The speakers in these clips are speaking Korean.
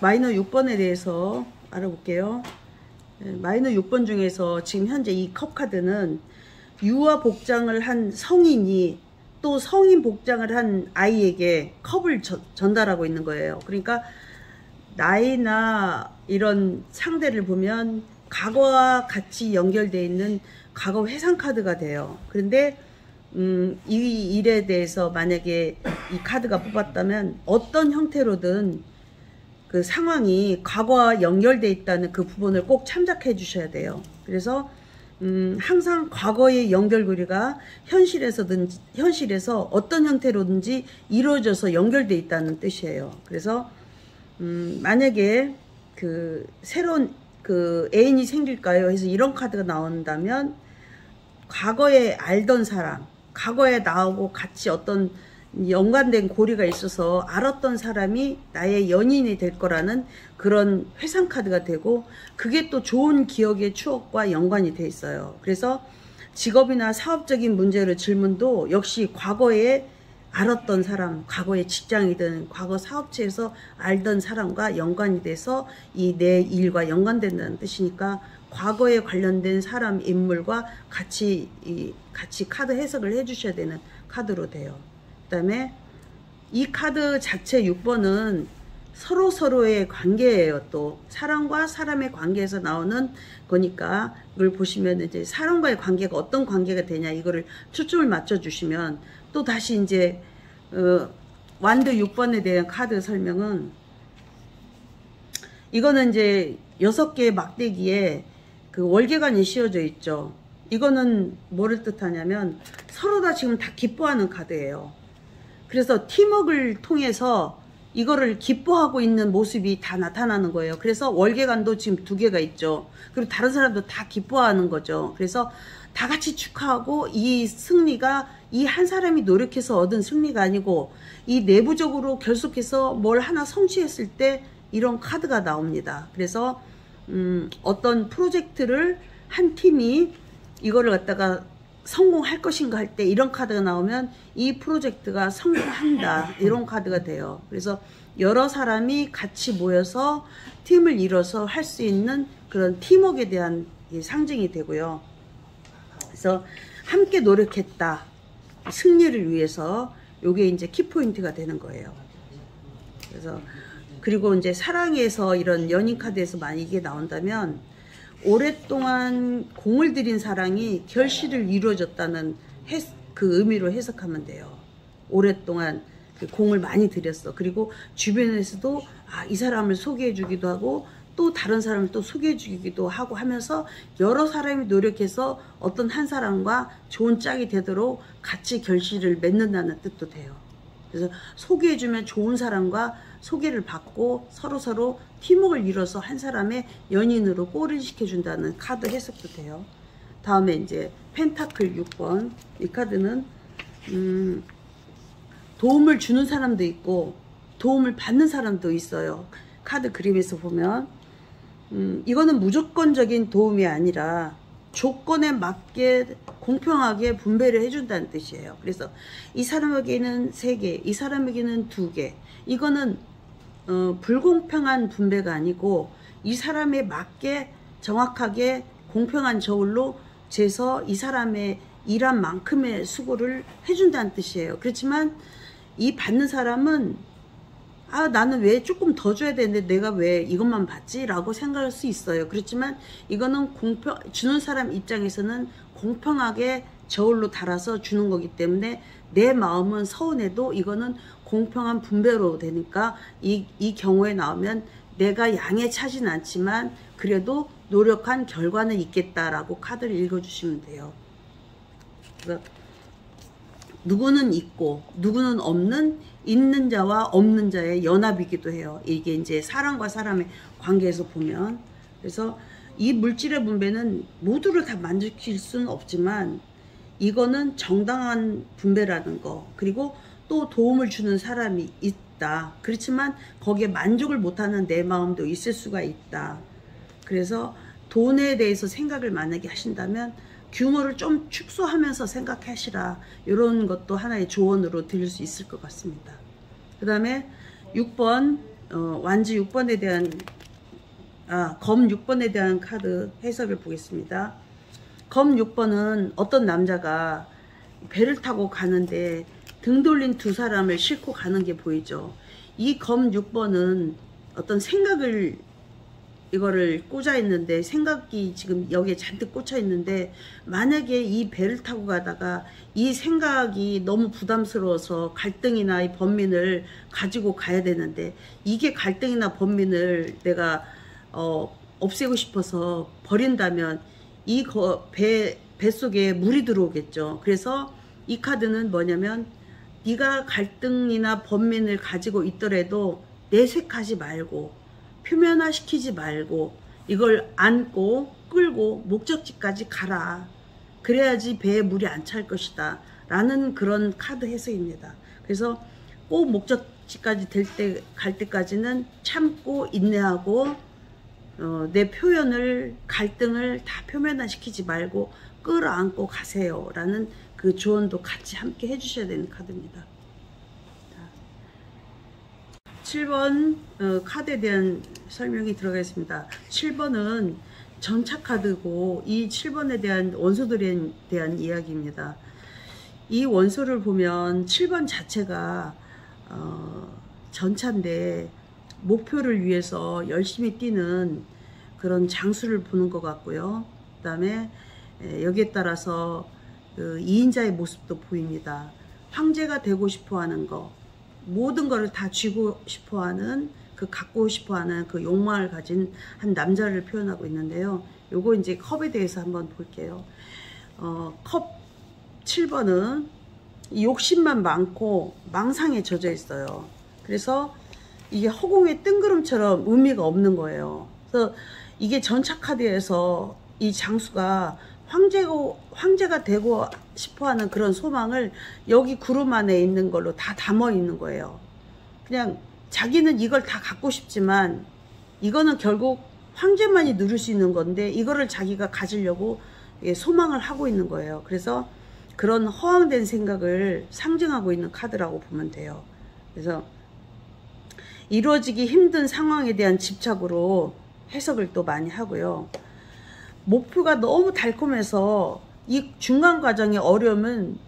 마이너 6번에 대해서 알아볼게요. 마이너 6번 중에서 지금 현재 이 컵 카드는 유아 복장을 한 성인이 또 성인 복장을 한 아이에게 컵을 전달하고 있는 거예요. 그러니까 나이나 이런 상대를 보면 과거와 같이 연결되어 있는 과거 회상 카드가 돼요. 그런데 이 일에 대해서 만약에 이 카드가 뽑았다면 어떤 형태로든 그 상황이 과거와 연결되어 있다는 그 부분을 꼭 참작해 주셔야 돼요. 그래서 항상 과거의 연결고리가 현실에서 어떤 형태로든지 이루어져서 연결되어 있다는 뜻이에요. 그래서 만약에 그 새로운 그 애인이 생길까요? 해서 이런 카드가 나온다면 과거에 알던 사람, 과거에 나하고 같이 어떤 연관된 고리가 있어서 알았던 사람이 나의 연인이 될 거라는 그런 회상 카드가 되고, 그게 또 좋은 기억의 추억과 연관이 돼 있어요. 그래서 직업이나 사업적인 문제로 질문도 역시 과거에 알았던 사람, 과거의 직장이든 과거 사업체에서 알던 사람과 연관이 돼서 이 내 일과 연관된다는 뜻이니까 과거에 관련된 사람, 인물과 같이 카드 해석을 해 주셔야 되는 카드로 돼요. 그 다음에 이 카드 자체 6번은 서로서로의 관계예요. 또 사람과 사람의 관계에서 나오는 거니까 이걸 보시면 이제 사람과의 관계가 어떤 관계가 되냐 이거를 초점을 맞춰 주시면, 또 다시 이제 완드 6번에 대한 카드 설명은, 이거는 이제 6개의 막대기에 그 월계관이 씌워져 있죠. 이거는 뭐를 뜻하냐면 서로 다 지금 다 기뻐하는 카드예요. 그래서 팀워크를 통해서 이거를 기뻐하고 있는 모습이 다 나타나는 거예요. 그래서 월계관도 지금 2개가 있죠. 그리고 다른 사람도 다 기뻐하는 거죠. 그래서 다 같이 축하하고, 이 승리가 이 한 사람이 노력해서 얻은 승리가 아니고 이 내부적으로 결속해서 뭘 하나 성취했을 때 이런 카드가 나옵니다. 그래서 어떤 프로젝트를 한 팀이 이거를 갖다가 성공할 것인가 할 때 이런 카드가 나오면 이 프로젝트가 성공한다, 이런 카드가 돼요. 그래서 여러 사람이 같이 모여서 팀을 이뤄서 할 수 있는 그런 팀워크에 대한 상징이 되고요. 그래서 함께 노력했다, 승리를 위해서, 요게 이제 키포인트가 되는 거예요. 그래서 그리고 이제 사랑에서 이런 연인 카드에서 만약 이게 나온다면 오랫동안 공을 들인 사랑이 결실을 이루어졌다는 그 의미로 해석하면 돼요. 오랫동안 그 공을 많이 들였어. 그리고 주변에서도 이 사람을 소개해 주기도 하고 또 다른 사람을 또 소개해 주기도 하고 하면서 여러 사람이 노력해서 어떤 한 사람과 좋은 짝이 되도록 같이 결실을 맺는다는 뜻도 돼요. 그래서 소개해 주면 좋은 사람과 소개를 받고 서로서로 팀워크를 이뤄서 한 사람의 연인으로 꼴을 시켜준다는 카드 해석도 돼요. 다음에 이제 펜타클 6번. 이 카드는 도움을 주는 사람도 있고 도움을 받는 사람도 있어요. 카드 그림에서 보면 이거는 무조건적인 도움이 아니라 조건에 맞게 공평하게 분배를 해준다는 뜻이에요. 그래서 이 사람에게는 3개, 이 사람에게는 2개. 이거는 불공평한 분배가 아니고 이 사람에 맞게 정확하게 공평한 저울로 재서 이 사람의 일한 만큼의 수고를 해준다는 뜻이에요. 그렇지만 이 받는 사람은 나는 왜 조금 더 줘야 되는데 내가 왜 이것만 받지? 라고 생각할 수 있어요. 그렇지만 이거는 주는 사람 입장에서는 공평하게 저울로 달아서 주는 거기 때문에 내 마음은 서운해도 이거는 공평한 분배로 되니까 이 경우에 나오면 내가 양에 차진 않지만 그래도 노력한 결과는 있겠다라고 카드를 읽어주시면 돼요. 그래서 누구는 있고 누구는 없는, 있는 자와 없는 자의 연합이기도 해요. 이게 이제 사람과 사람의 관계에서 보면. 그래서 이 물질의 분배는 모두를 다 만족시킬 수는 없지만 이거는 정당한 분배라는 거, 그리고 또 도움을 주는 사람이 있다. 그렇지만 거기에 만족을 못하는 내 마음도 있을 수가 있다. 그래서 돈에 대해서 생각을 만약에 하신다면 규모를 좀 축소하면서 생각하시라, 이런 것도 하나의 조언으로 드릴 수 있을 것 같습니다. 그 다음에 6번 완즈 6번에 대한 검 6번에 대한 카드 해석을 보겠습니다. 검 6번은 어떤 남자가 배를 타고 가는데 등 돌린 두 사람을 싣고 가는 게 보이죠. 이 검 6번은 어떤 생각을 이거를 꽂아 있는데, 생각이 지금 여기에 잔뜩 꽂혀 있는데, 만약에 이 배를 타고 가다가 이 생각이 너무 부담스러워서 갈등이나 이 번민을 가지고 가야 되는데, 이게 갈등이나 번민을 내가 없애고 싶어서 버린다면 이 배 속에 물이 들어오겠죠. 그래서 이 카드는 뭐냐면, 네가 갈등이나 번민을 가지고 있더라도 내색하지 말고 표면화시키지 말고 이걸 안고 끌고 목적지까지 가라. 그래야지 배에 물이 안 찰 것이다 라는 그런 카드 해석입니다. 그래서 꼭 목적지까지 갈 때까지는 참고 인내하고 내 표현을, 갈등을 다 표면화시키지 말고 끌어안고 가세요 라는 그 조언도 같이 함께 해주셔야 되는 카드입니다. 7번 카드에 대한 설명이 들어가겠습니다. 7번은 전차 카드고, 이 7번에 대한 원소들에 대한 이야기입니다. 이 원소를 보면 7번 자체가 전차인데 목표를 위해서 열심히 뛰는 그런 장수를 보는 것 같고요. 그 다음에 여기에 따라서 그 2인자의 모습도 보입니다. 황제가 되고 싶어 하는 거, 모든 것을 다 쥐고 싶어하는, 그 갖고 싶어하는 그 욕망을 가진 한 남자를 표현하고 있는데요. 요거 이제 컵에 대해서 한번 볼게요. 컵 7번은 욕심만 많고 망상에 젖어 있어요. 그래서 이게 허공의 뜬구름처럼 의미가 없는 거예요. 그래서 이게 전차 카드에서 이 장수가 황제가 되고 싶어하는 그런 소망을 여기 구름 안에 있는 걸로 다 담아 있는 거예요. 그냥 자기는 이걸 다 갖고 싶지만 이거는 결국 황제만이 누릴 수 있는 건데, 이거를 자기가 가지려고 소망을 하고 있는 거예요. 그래서 그런 허황된 생각을 상징하고 있는 카드라고 보면 돼요. 그래서 이루어지기 힘든 상황에 대한 집착으로 해석을 또 많이 하고요. 목표가 너무 달콤해서 이 중간 과정의 어려움은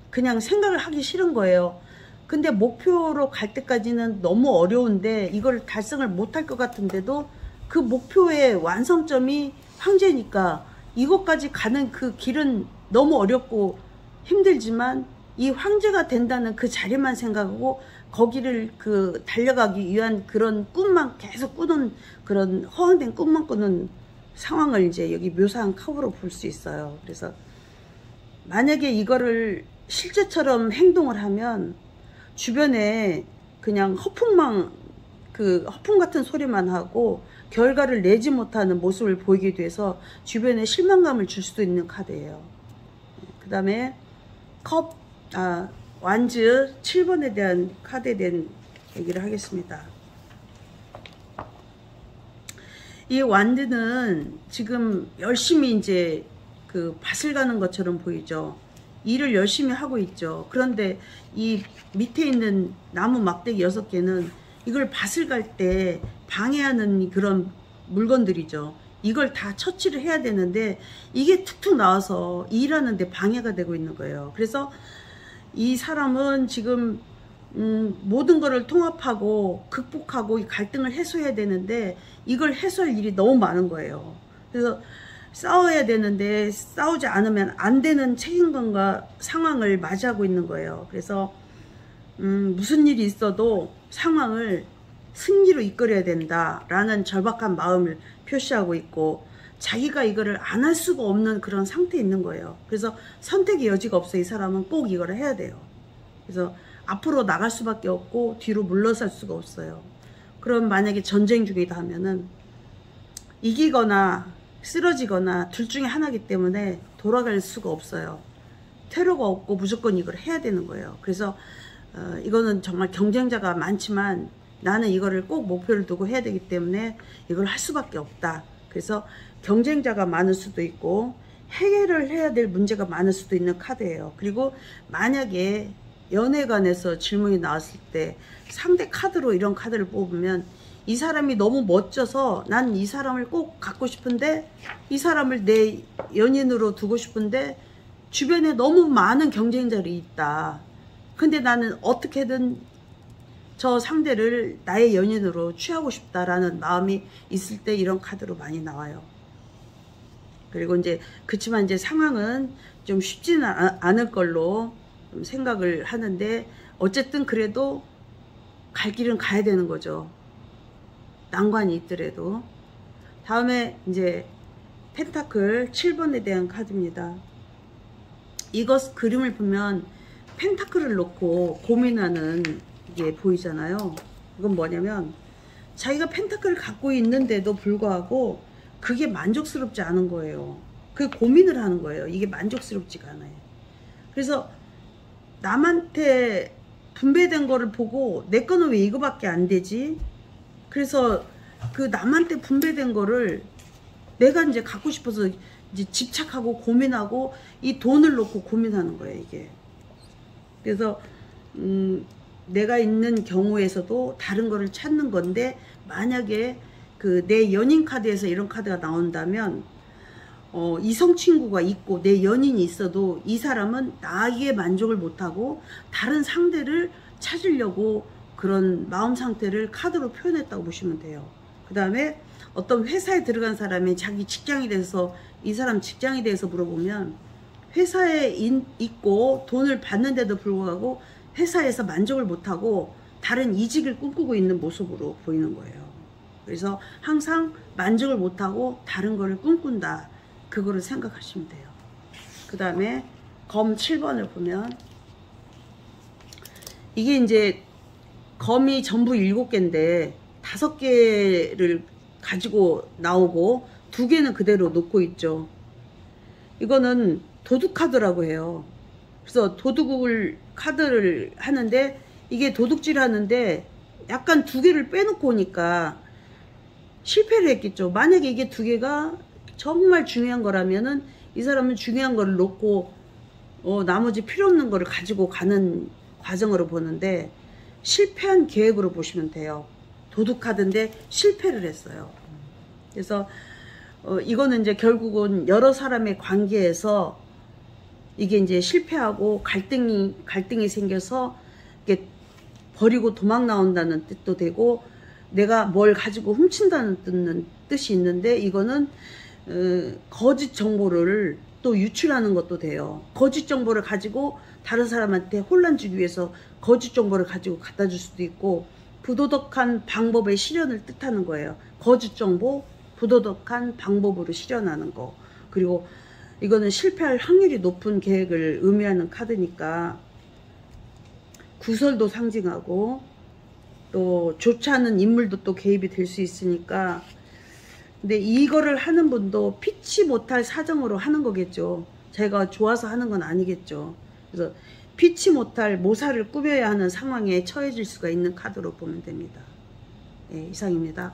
그냥 생각을 하기 싫은 거예요. 근데 목표로 갈 때까지는 너무 어려운데 이걸 달성을 못할 것 같은데도 그 목표의 완성점이 황제니까 이것까지 가는 그 길은 너무 어렵고 힘들지만 이 황제가 된다는 그 자리만 생각하고 거기를 달려가기 위한 그런 꿈만 계속 꾸는, 그런 허황된 꿈만 꾸는 상황을 이제 여기 묘사한 컵으로 볼 수 있어요. 그래서 만약에 이거를 실제처럼 행동을 하면 주변에 그냥 허풍 같은 소리만 하고 결과를 내지 못하는 모습을 보이게 돼서 주변에 실망감을 줄 수도 있는 카드예요. 그 다음에 완즈 7번에 대한 카드에 대한 얘기를 하겠습니다. 이 완드는 지금 열심히 이제 밭을 가는 것처럼 보이죠. 일을 열심히 하고 있죠. 그런데 이 밑에 있는 나무 막대기 6개는 이걸 밭을 갈 때 방해하는 그런 물건들이죠. 이걸 다 처치를 해야 되는데 이게 툭툭 나와서 일하는데 방해가 되고 있는 거예요. 그래서 이 사람은 지금 모든 것을 통합하고 극복하고 이 갈등을 해소해야 되는데 이걸 해소할 일이 너무 많은 거예요. 그래서 싸워야 되는데 싸우지 않으면 안 되는 책임감과 상황을 맞이하고 있는 거예요. 그래서 무슨 일이 있어도 상황을 승리로 이끌어야 된다라는 절박한 마음을 표시하고 있고, 자기가 이거를 안 할 수가 없는 그런 상태에 있는 거예요. 그래서 선택의 여지가 없어요. 이 사람은 꼭 이거를 해야 돼요. 그래서 앞으로 나갈 수밖에 없고 뒤로 물러설 수가 없어요. 그럼 만약에 전쟁 중이다 하면은 이기거나 쓰러지거나 둘 중에 하나이기 때문에 돌아갈 수가 없어요. 퇴로가 없고 무조건 이걸 해야 되는 거예요. 그래서 이거는 정말 경쟁자가 많지만 나는 이거를 꼭 목표를 두고 해야 되기 때문에 이걸 할 수밖에 없다. 그래서 경쟁자가 많을 수도 있고 해결을 해야 될 문제가 많을 수도 있는 카드예요. 그리고 만약에 연애관에서 질문이 나왔을 때 상대 카드로 이런 카드를 뽑으면 이 사람이 너무 멋져서 난 이 사람을 꼭 갖고 싶은데, 이 사람을 내 연인으로 두고 싶은데 주변에 너무 많은 경쟁자들이 있다. 근데 나는 어떻게든 저 상대를 나의 연인으로 취하고 싶다라는 마음이 있을 때 이런 카드로 많이 나와요. 그리고 이제 그치만 이제 상황은 좀 쉽지는 않을 걸로 좀 생각을 하는데, 어쨌든 그래도 갈 길은 가야 되는 거죠. 난관이 있더라도. 다음에 이제 펜타클 7번에 대한 카드입니다. 이것 그림을 보면 펜타클을 놓고 고민하는 게 보이잖아요. 이건 뭐냐면 자기가 펜타클을 갖고 있는데도 불구하고 그게 만족스럽지 않은 거예요. 그 고민을 하는 거예요. 이게 만족스럽지가 않아요. 그래서 남한테 분배된 거를 보고 내 거는 왜 이거밖에 안 되지? 그래서 그 남한테 분배된 거를 내가 이제 갖고 싶어서 이제 집착하고 고민하고 이 돈을 놓고 고민하는 거예요, 이게. 그래서 내가 있는 경우에서도 다른 거를 찾는 건데, 만약에 그 내 연인 카드에서 이런 카드가 나온다면 이성 친구가 있고 내 연인이 있어도 이 사람은 나에게 만족을 못하고 다른 상대를 찾으려고 그런 마음 상태를 카드로 표현했다고 보시면 돼요. 그 다음에 어떤 회사에 들어간 사람이 자기 직장에 대해서, 이 사람 직장에 대해서 물어보면 회사에 있고 돈을 받는데도 불구하고 회사에서 만족을 못하고 다른 이직을 꿈꾸고 있는 모습으로 보이는 거예요. 그래서 항상 만족을 못하고 다른 거를 꿈꾼다, 그거를 생각하시면 돼요. 그 다음에 검 7번을 보면 이게 이제 검이 전부 7개인데 5개를 가지고 나오고 2개는 그대로 놓고 있죠. 이거는 도둑 카드라고 해요. 그래서 도둑을 카드를 하는데, 이게 도둑질 하는데 약간 2개를 빼놓고 오니까 실패를 했겠죠. 만약에 이게 2개가 정말 중요한 거라면은 이 사람은 중요한 거를 놓고 나머지 필요 없는 거를 가지고 가는 과정으로 보는데, 실패한 계획으로 보시면 돼요. 도둑 카드인데 실패를 했어요. 그래서 이거는 이제 결국은 여러 사람의 관계에서 이게 이제 실패하고 갈등이 생겨서 이게 버리고 도망 나온다는 뜻도 되고, 내가 뭘 가지고 훔친다는 뜻이 있는데, 이거는 거짓 정보를 또 유출하는 것도 돼요. 거짓 정보를 가지고 다른 사람한테 혼란 주기 위해서 거짓 정보를 가지고 갖다 줄 수도 있고, 부도덕한 방법의 실현을 뜻하는 거예요. 거짓 정보, 부도덕한 방법으로 실현하는 거. 그리고 이거는 실패할 확률이 높은 계획을 의미하는 카드니까 구설도 상징하고 또 좋지 않은 인물도 또 개입이 될 수 있으니까. 근데 이거를 하는 분도 피치 못할 사정으로 하는 거겠죠. 자기가 좋아서 하는 건 아니겠죠. 그래서 피치 못할 모사를 꾸며야 하는 상황에 처해질 수가 있는 카드로 보면 됩니다. 네, 이상입니다.